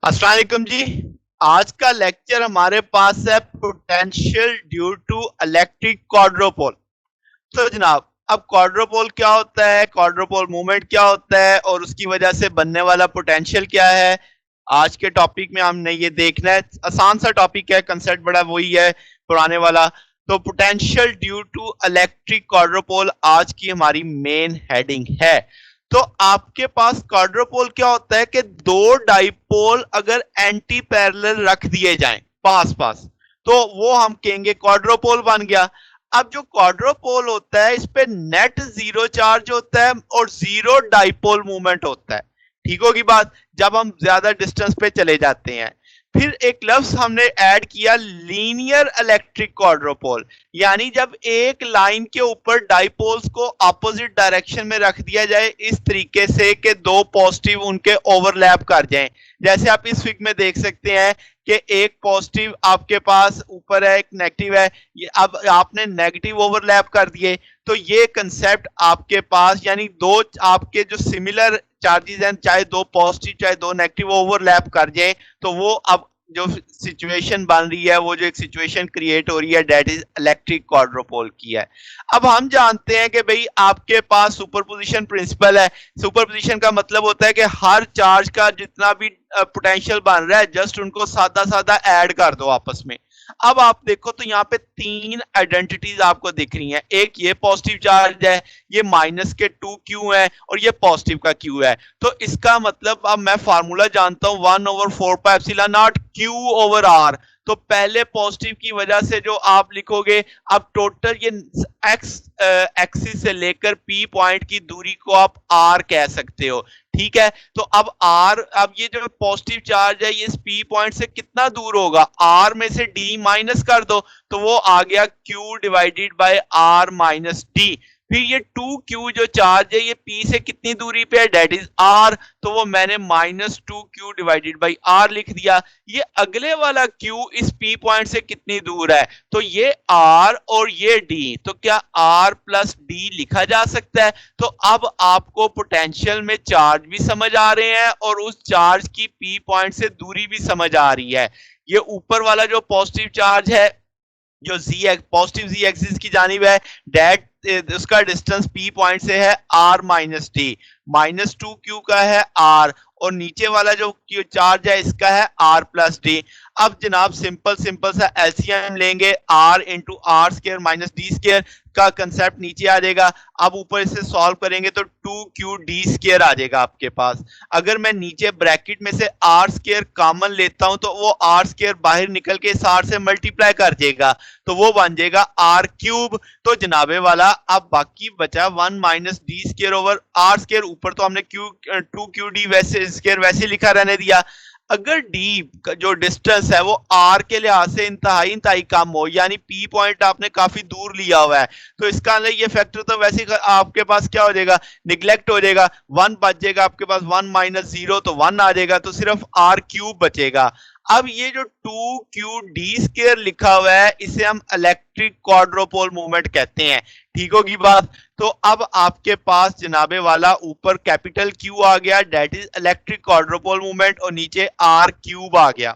अस्सलाम वालेकुम जी। आज का लेक्चर हमारे पास है potential due to electric quadrupole. तो जनाब, अब क्वाड्रोपोल क्या होता है, क्वाड्रोपोल मूवमेंट क्या होता है और उसकी वजह से बनने वाला पोटेंशियल क्या है, आज के टॉपिक में हमने ये देखना है। आसान सा टॉपिक है, कंसेप्ट बड़ा वही है पुराने वाला। तो potential due to electric quadrupole आज की हमारी मेन हेडिंग है। तो आपके पास क्वाड्रोपोल क्या होता है कि दो डाइपोल अगर एंटी पैरेलल रख दिए जाएं पास पास, तो वो हम कहेंगे क्वाड्रोपोल बन गया। अब जो क्वाड्रोपोल होता है इस पे नेट जीरो चार्ज होता है और जीरो डाइपोल मूवमेंट होता है। ठीक होगी बात, जब हम ज्यादा डिस्टेंस पे चले जाते हैं। फिर एक लफ्ज हमने ऐड किया, लीनियर इलेक्ट्रिक क्वाड्रोपोल, यानी जब एक लाइन के ऊपर डाइपोल्स को अपोजिट डायरेक्शन में रख दिया जाए इस तरीके से कि दो पॉजिटिव उनके ओवरलैप कर जाएं। जैसे आप इस फिगर में देख सकते हैं कि एक पॉजिटिव आपके पास ऊपर है, एक नेगेटिव है, ये अब आपने नेगेटिव ओवरलैप कर दिए। तो ये कंसेप्ट आपके पास, यानी दो आपके जो सिमिलर चार्जेस हैं, चाहे दो पॉजिटिव चाहे दो नेगेटिव ओवरलैप कर जाए, तो वो अब जो सिचुएशन बन रही है, वो जो एक सिचुएशन क्रिएट हो रही है, दैट इज इलेक्ट्रिक क्वाड्रोपोल की है। अब हम जानते हैं कि भाई आपके पास सुपरपोजिशन प्रिंसिपल है। सुपरपोजिशन का मतलब होता है कि हर चार्ज का जितना भी पोटेंशियल बन रहा है, जस्ट उनको सादा सादा ऐड कर दो आपस में। अब आप देखो तो यहाँ पे तीन आइडेंटिटीज आपको दिख रही हैं। एक ये पॉजिटिव चार्ज है, ये माइनस के 2q है और ये पॉजिटिव का q है। तो इसका मतलब अब मैं फार्मूला जानता हूं 1/4πε0 q ओवर आर। तो पहले पॉजिटिव की वजह से जो आप लिखोगे, अब टोटल ये एक्स एक्सिस से लेकर पी पॉइंट की दूरी को आप आर कह सकते हो। ठीक है, तो अब आर, अब ये जो पॉजिटिव चार्ज है ये इस पी पॉइंट से कितना दूर होगा, आर में से डी माइनस कर दो तो वो आ गया Q divided by R minus D. फिर ये 2q जो चार्ज है ये p से कितनी दूरी पे है, डेट इज r, तो वो मैंने -2q डिवाइडेड बाई r लिख दिया। ये अगले वाला q इस p पॉइंट से कितनी दूर है, तो ये r और ये d, तो क्या r प्लस d लिखा जा सकता है। तो अब आपको पोटेंशियल में चार्ज भी समझ आ रहे हैं और उस चार्ज की p पॉइंट से दूरी भी समझ आ रही है। ये ऊपर वाला जो पॉजिटिव चार्ज है, जो z पॉजिटिव z एक्सिस की जानिब है, डेट उसका डिस्टेंस p पॉइंट से है r माइनस डी, -2q का है r, और नीचे वाला जो चार्ज है इसका है r प्लस डी। अब जनाब सिंपल सिंपल सा एलसीएम लेंगे, r into R square minus D square का कंसेप्ट नीचे आ जाएगा। अब ऊपर इसे सॉल्व करेंगे तो 2q d स्केयर आ जाएगा आपके पास। अगर मैं नीचे ब्रैकेट में से r स्केयर कॉमन लेता हूं तो वो r स्केयर बाहर निकल के इस r से मल्टीप्लाई कर जाएगा, तो वो बन जाएगा r क्यूब। तो जनाबे वाला अब बाकी बचा 1 minus D square over R square. ऊपर तो हमने क्यू 2q d वैसे स्केयर वैसे लिखा रहने दिया। अगर d का जो डिस्टेंस है वो r के लिहाज से इंतहाई इंतहाई कम हो, यानी p पॉइंट आपने काफी दूर लिया हुआ है, तो इसका अंदर ये फैक्टर तो वैसे ही आपके पास क्या हो जाएगा, निगलेक्ट हो जाएगा। 1 बच जाएगा आपके पास, 1 माइनस 0 तो 1 आ जाएगा, तो सिर्फ r क्यूब बचेगा। अब ये जो 2q d स्केयर लिखा हुआ है इसे हम इलेक्ट्रिक क्वाड्रोपोल मूवमेंट कहते हैं। ठीक होगी बात। तो अब आपके पास जनाबे वाला ऊपर कैपिटल Q आ गया, that is electric quadrupole movement, और नीचे R क्यूब आ गया।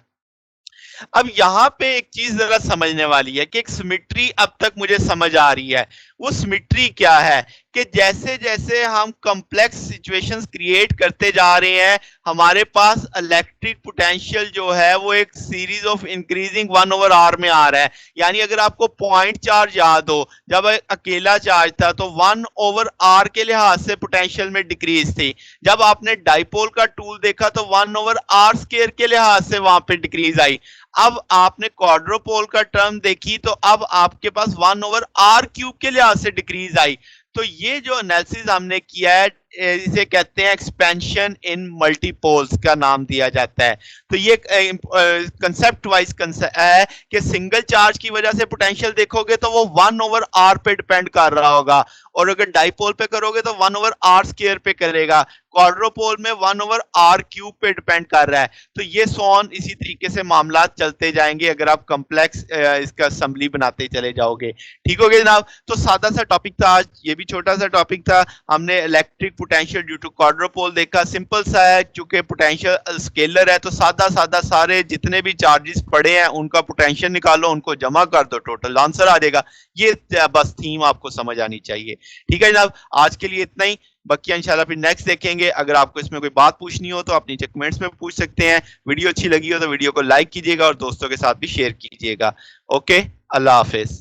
अब यहां पे एक चीज जरा समझने वाली है कि एक सिमेट्री अब तक मुझे समझ आ रही है। वो सिमेट्री क्या है कि जैसे जैसे हम कॉम्प्लेक्स सिचुएशंस क्रिएट करते जा रहे हैं, हमारे पास इलेक्ट्रिक पोटेंशियल जो है वो एक सीरीज ऑफ इंक्रीजिंग 1/r में आ रहा है। यानी अगर आपको पॉइंट चार्ज याद हो, जब अकेला चार्ज था तो 1/r के लिहाज से पोटेंशियल में डिक्रीज थी। जब आपने डाइपोल का टूल देखा तो 1/r स्केयर के लिहाज से वहां पे डिक्रीज आई। अब आपने क्वाड्रोपोल का टर्म देखी तो अब आपके पास 1/r क्यूब के लिहाज से डिक्रीज आई। तो ये जो एनालिसिस हमने किया है इसे कहते हैं एक्सपेंशन इन मल्टीपोल्स का नाम दिया जाता है। तो ये कंसेप्ट वाइज है कि सिंगल चार्ज की वजह से पोटेंशियल देखोगे तो वो 1/r पे डिपेंड कर रहा होगा, और अगर डाइपोल पे करोगे तो 1/r स्केयर पे करेगा। क्वाड्रोपोल में 1/r क्यूब पे डिपेंड कर रहा है। तो ये सोन इसी तरीके से मामला चलते जाएंगे अगर आप कम्प्लेक्स इसका असेंबली बनाते चले जाओगे। ठीक हो गया जनाब। तो सादा सा टॉपिक था आज, ये भी छोटा सा टॉपिक था। हमने electric potential due to quadrupole देखा, सिंपल सा है, चूंकि पोटेंशियल स्केलर है तो सादा सादा सारे जितने भी चार्जेस पड़े हैं उनका पोटेंशियल निकालो, उनको जमा कर दो, टोटल आंसर आ जाएगा। ये बस थीम आपको समझ आनी चाहिए। ठीक है जनाब, आज के लिए इतना ही, बाकी इंशाल्लाह फिर नेक्स्ट देखेंगे। अगर आपको इसमें कोई बात पूछनी हो तो आप नीचे कमेंट्स में पूछ सकते हैं। वीडियो अच्छी लगी हो तो वीडियो को लाइक कीजिएगा और दोस्तों के साथ भी शेयर कीजिएगा। ओके, अल्लाह हाफिज।